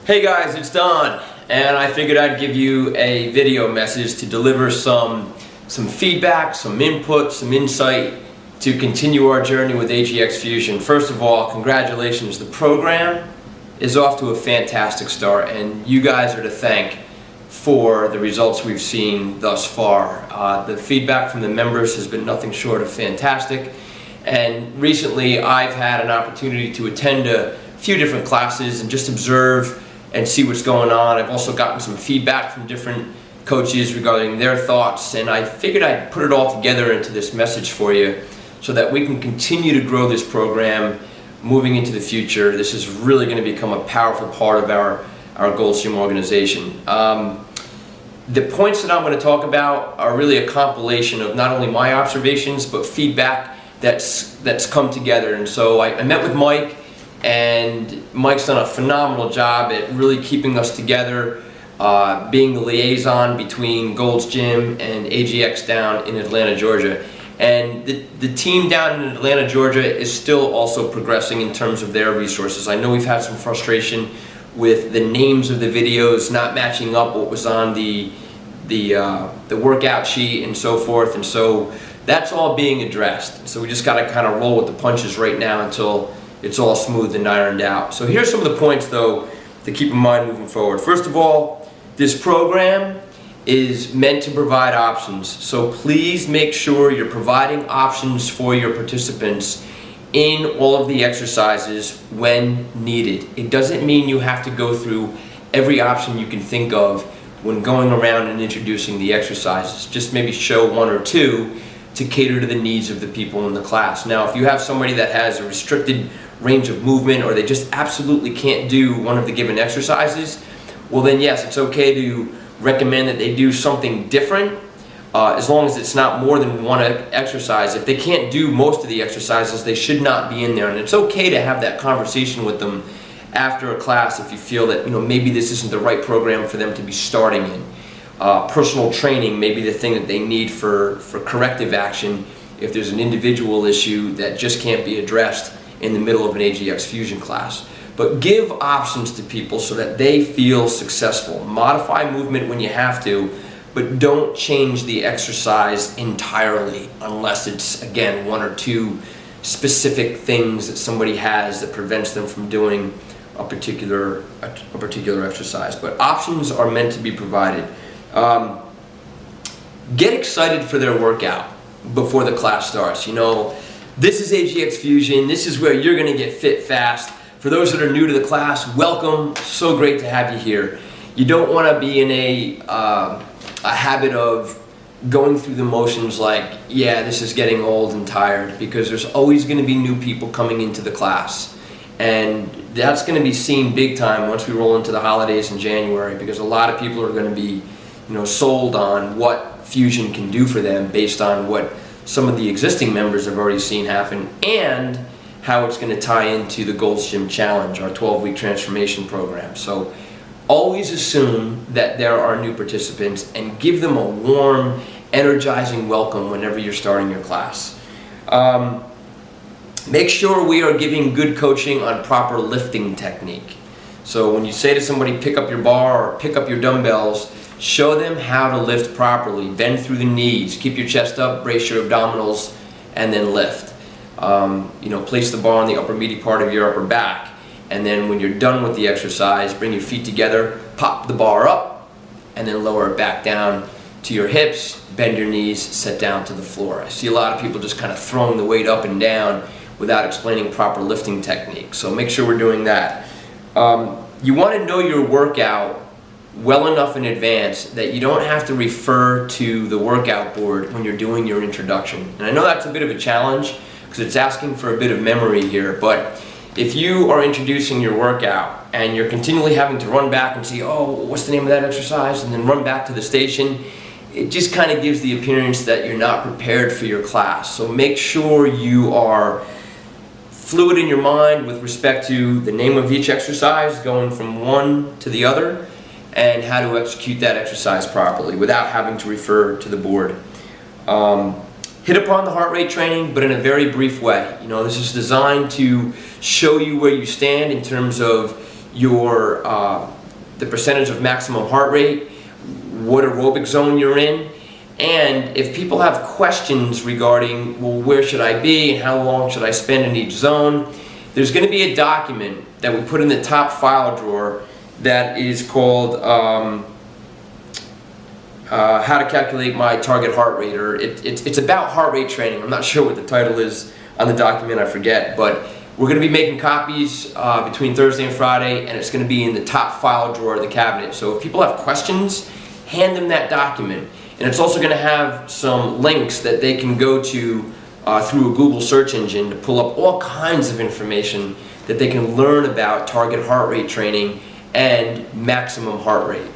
Hey guys, it's Don, and I figured I'd give you a video message to deliver some feedback, some input, some insight to continue our journey with AGX Fusion. First of all, congratulations. The program is off to a fantastic start, and you guys are to thank for the results we've seen thus far. The feedback from the members has been nothing short of fantastic, and recently I've had an opportunity to attend a few different classes and just observe and see what's going on. I've also gotten some feedback from different coaches regarding their thoughts, and I figured I'd put it all together into this message for you so that we can continue to grow this program moving into the future. This is really going to become a powerful part of our Gold's Gym organization. The points that I'm going to talk about are really a compilation of not only my observations but feedback that's come together. And so I met with Mike, and Mike's done a phenomenal job at really keeping us together, being the liaison between Gold's Gym and AGX down in Atlanta, Georgia. And the team down in Atlanta, Georgia is still also progressing in terms of their resources. I know we've had some frustration with the names of the videos not matching up what was on the workout sheet and so forth, and so that's all being addressed. So we just got to kind of roll with the punches right now until it's all smoothed and ironed out. So here's some of the points though to keep in mind moving forward. First of all, this program is meant to provide options. So please make sure you're providing options for your participants in all of the exercises when needed. It doesn't mean you have to go through every option you can think of when going around and introducing the exercises. Just maybe show one or two to cater to the needs of the people in the class. Now, if you have somebody that has a restricted range of movement, or they just absolutely can't do one of the given exercises, well then yes, it's okay to recommend that they do something different, as long as it's not more than one exercise. If they can't do most of the exercises, they should not be in there, and it's okay to have that conversation with them after a class if you feel that maybe this isn't the right program for them to be starting in. Personal training may be the thing that they need for corrective action if there's an individual issue that just can't be addressed in the middle of an AGX Fusion class. But give options to people so that they feel successful. Modify movement when you have to, but don't change the exercise entirely unless it's, again, one or two specific things that somebody has that prevents them from doing a particular exercise. But options are meant to be provided. Get excited for their workout before the class starts. This is AGX Fusion. This is where you're going to get fit fast. For those that are new to the class, welcome. So great to have you here. You don't want to be in a habit of going through the motions like, yeah, this is getting old and tired, because there's always going to be new people coming into the class. And that's going to be seen big time once we roll into the holidays in January, because a lot of people are going to be sold on what Fusion can do for them based on what some of the existing members have already seen happen, and how it's going to tie into the Gold's Gym Challenge, our 12-week transformation program. So always assume that there are new participants and give them a warm, energizing welcome whenever you're starting your class. Make sure we are giving good coaching on proper lifting technique. So when you say to somebody, pick up your bar or pick up your dumbbells, show them how to lift properly. Bend through the knees, keep your chest up, brace your abdominals, and then lift. Place the bar on the upper meaty part of your upper back, and then when you're done with the exercise, bring your feet together, pop the bar up, and then lower it back down to your hips, bend your knees, set down to the floor. I see a lot of people just kind of throwing the weight up and down without explaining proper lifting technique, so make sure we're doing that. You want to know your workout well enough in advance that you don't have to refer to the workout board when you're doing your introduction. And I know that's a bit of a challenge because it's asking for a bit of memory here, but if you are introducing your workout and you're continually having to run back and see, oh, what's the name of that exercise, and then run back to the station, it just kind of gives the appearance that you're not prepared for your class. So make sure you are fluid in your mind with respect to the name of each exercise, going from one to the other, and how to execute that exercise properly without having to refer to the board. Hit upon the heart rate training, but in a very brief way. This is designed to show you where you stand in terms of your the percentage of maximum heart rate, what aerobic zone you're in, and if people have questions regarding, well, where should I be and how long should I spend in each zone, there's going to be a document that we put in the top file drawer that is called How to Calculate My Target Heart Rate, or it's about heart rate training. I'm not sure what the title is on the document, I forget, but we're going to be making copies between Thursday and Friday, and it's going to be in the top file drawer of the cabinet. So if people have questions, hand them that document. And it's also going to have some links that they can go to through a Google search engine to pull up all kinds of information that they can learn about target heart rate training and maximum heart rate.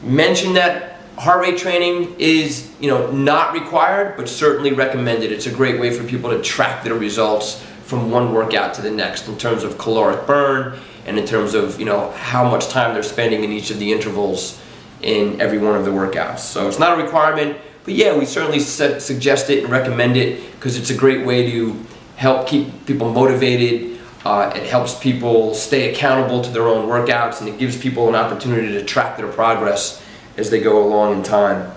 Mention that heart rate training is, not required, but certainly recommended. It's a great way for people to track their results from one workout to the next in terms of caloric burn and in terms of, how much time they're spending in each of the intervals in every one of the workouts. So it's not a requirement, but yeah, we certainly suggest it and recommend it because it's a great way to help keep people motivated. It helps people stay accountable to their own workouts, and it gives people an opportunity to track their progress as they go along in time.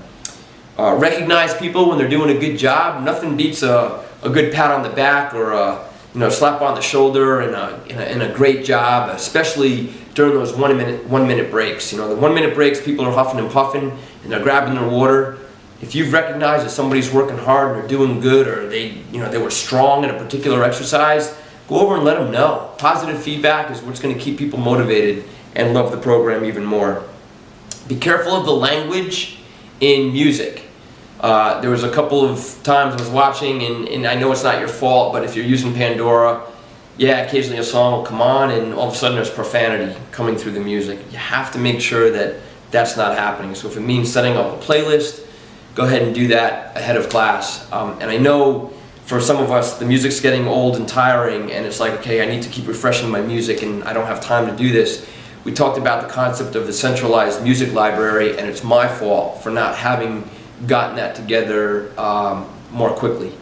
Recognize people when they're doing a good job. Nothing beats a good pat on the back or a slap on the shoulder and a great job, especially during those 1 minute breaks. The 1 minute breaks, people are huffing and puffing and they're grabbing their water. If you've recognized that somebody's working hard and they're doing good, or they were strong in a particular exercise, go over and let them know. Positive feedback is what's going to keep people motivated and love the program even more. Be careful of the language in music. There was a couple of times I was watching, and I know it's not your fault, but if you're using Pandora, yeah, occasionally a song will come on and all of a sudden there's profanity coming through the music. You have to make sure that that's not happening. So if it means setting up a playlist, go ahead and do that ahead of class. And I know for some of us, the music's getting old and tiring, and it's like, okay, I need to keep refreshing my music and I don't have time to do this. We talked about the concept of the centralized music library, and it's my fault for not having gotten that together more quickly.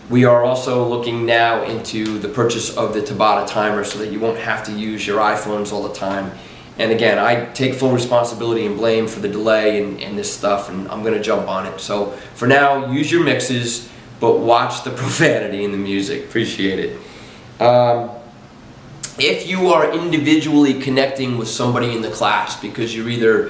We are also looking now into the purchase of the Tabata timer so that you won't have to use your iPhones all the time. And again, I take full responsibility and blame for the delay in this stuff, and I'm going to jump on it. So for now, use your mixes, but watch the profanity in the music. Appreciate it. If you are individually connecting with somebody in the class because you're either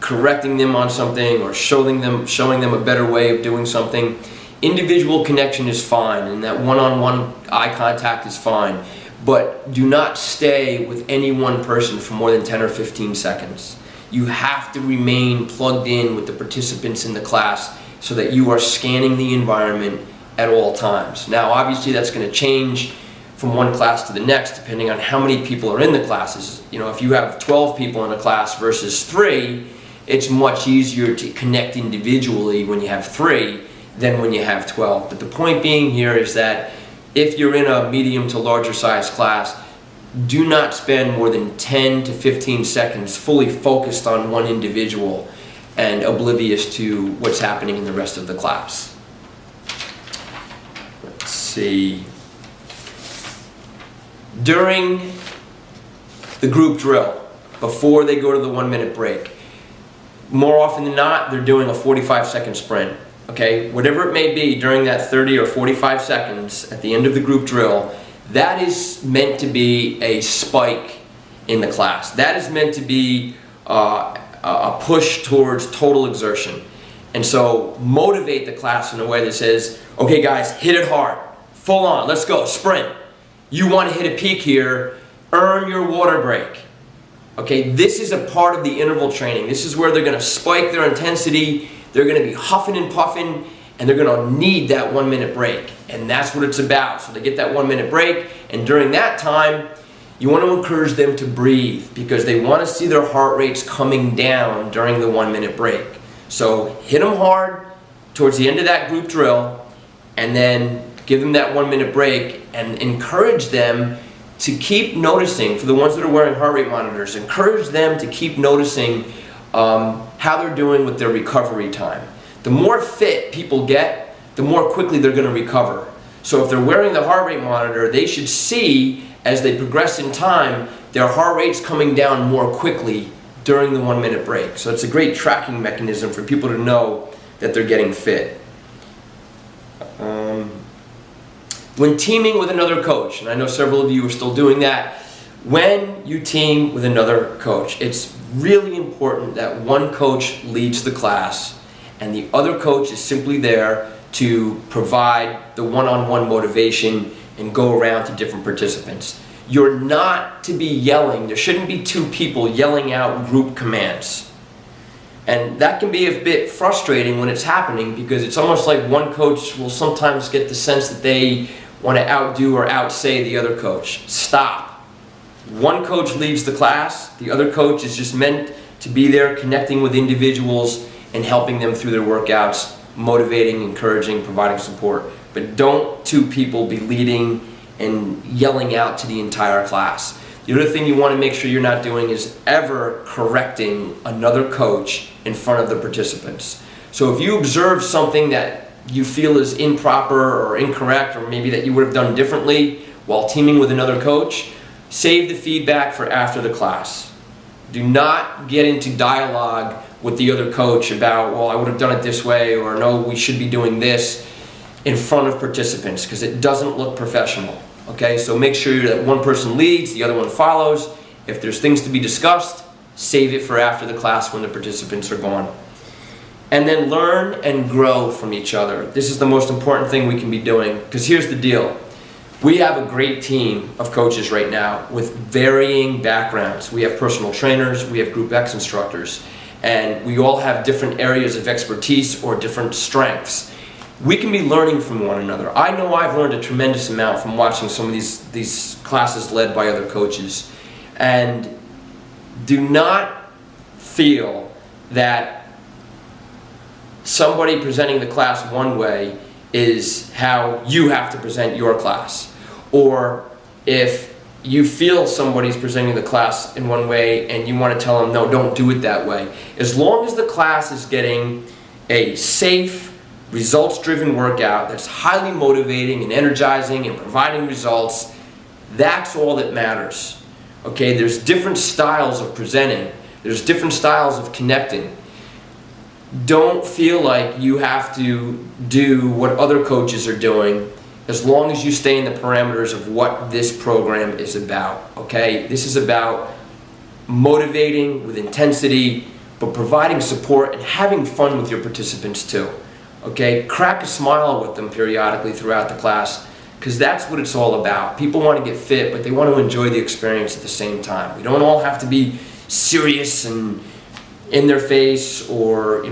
correcting them on something or showing them a better way of doing something, individual connection is fine, and that one-on-one eye contact is fine, but do not stay with any one person for more than 10 or 15 seconds. You have to remain plugged in with the participants in the class so that you are scanning the environment at all times. Now, obviously, that's going to change from one class to the next depending on how many people are in the classes. If you have 12 people in a class versus 3, it's much easier to connect individually when you have 3 than when you have 12. But the point being here is that if you're in a medium to larger size class, do not spend more than 10 to 15 seconds fully focused on one individual and oblivious to what's happening in the rest of the class. Let's see. During the group drill, before they go to the 1 minute break, more often than not, they're doing a 45-second sprint. Okay, whatever it may be during that 30 or 45 seconds at the end of the group drill, that is meant to be a spike in the class. That is meant to be a push towards total exertion. And so motivate the class in a way that says, okay guys, hit it hard, full on, let's go, sprint. You want to hit a peak here, earn your water break. Okay, this is a part of the interval training. This is where they're going to spike their intensity. They're going to be huffing and puffing, and they're going to need that 1 minute break. And that's what it's about. So they get that 1 minute break, and during that time, you want to encourage them to breathe because they want to see their heart rates coming down during the 1 minute break. So hit them hard towards the end of that group drill, and then give them that 1 minute break and encourage them to keep noticing. For the ones that are wearing heart rate monitors, encourage them to keep noticing how they're doing with their recovery time. The more fit people get, the more quickly they're going to recover. So if they're wearing the heart rate monitor, they should see as they progress in time, their heart rate's coming down more quickly during the 1 minute break. So it's a great tracking mechanism for people to know that they're getting fit. When teaming with another coach, and I know several of you are still doing that, when you team with another coach, it's really important that one coach leads the class and the other coach is simply there to provide the one-on-one motivation and go around to different participants. You're not to be yelling. There shouldn't be two people yelling out group commands. And that can be a bit frustrating when it's happening, because it's almost like one coach will sometimes get the sense that they want to outdo or outsay the other coach. Stop. One coach leads the class, the other coach is just meant to be there connecting with individuals and helping them through their workouts, motivating, encouraging, providing support. But don't two people be leading and yelling out to the entire class. The other thing you want to make sure you're not doing is ever correcting another coach in front of the participants. So if you observe something that you feel is improper or incorrect, or maybe that you would have done differently while teaming with another coach, save the feedback for after the class. Do not get into dialogue with the other coach about, well, I would have done it this way, or no, we should be doing this, in front of participants, because it doesn't look professional. Okay, so make sure that one person leads, the other one follows. If there's things to be discussed, save it for after the class when the participants are gone. And then learn and grow from each other. This is the most important thing we can be doing, because here's the deal. We have a great team of coaches right now with varying backgrounds. We have personal trainers, we have Group X instructors, and we all have different areas of expertise or different strengths. We can be learning from one another. I know I've learned a tremendous amount from watching some of these classes led by other coaches. And do not feel that somebody presenting the class one way is how you have to present your class. Or if you feel somebody's presenting the class in one way and you want to tell them, no, don't do it that way. As long as the class is getting a safe, results-driven workout that's highly motivating and energizing and providing results, that's all that matters. Okay, there's different styles of presenting. There's different styles of connecting. Don't feel like you have to do what other coaches are doing, as long as you stay in the parameters of what this program is about. Okay, this is about motivating with intensity, but providing support and having fun with your participants too. Okay, crack a smile with them periodically throughout the class, because that's what it's all about. People want to get fit, but they want to enjoy the experience at the same time. We don't all have to be serious and in their face, or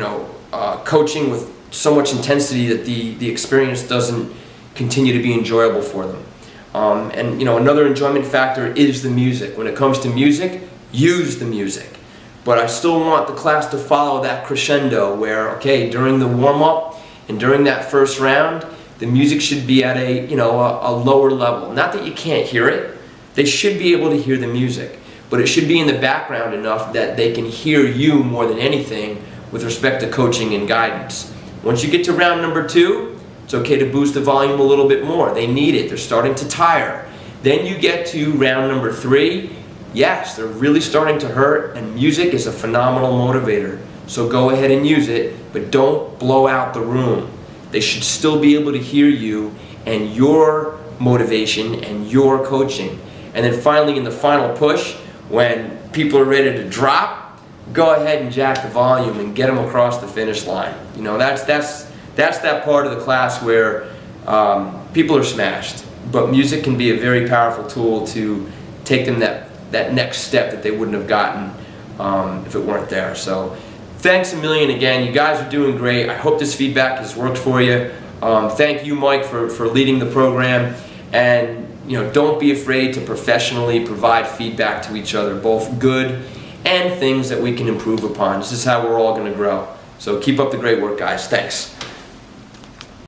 coaching with so much intensity that the experience doesn't continue to be enjoyable for them. And another enjoyment factor is the music. When it comes to music, use the music. But I still want the class to follow that crescendo where, okay, during the warm-up and during that first round, the music should be at a lower level. Not that you can't hear it. They should be able to hear the music, but it should be in the background enough that they can hear you more than anything with respect to coaching and guidance. Once you get to round number 2, it's okay to boost the volume a little bit more. They need it. They're starting to tire. Then you get to round number 3. Yes, they're really starting to hurt, and music is a phenomenal motivator. So go ahead and use it, but don't blow out the room. They should still be able to hear you and your motivation and your coaching. And then finally, in the final push, when people are ready to drop, go ahead and jack the volume and get them across the finish line. That's that part of the class where people are smashed. But music can be a very powerful tool to take them that next step that they wouldn't have gotten if it weren't there. So thanks a million again. You guys are doing great. I hope this feedback has worked for you. Thank you, Mike, for leading the program. And don't be afraid to professionally provide feedback to each other, both good and things that we can improve upon. This is how we're all going to grow. So keep up the great work, guys. Thanks.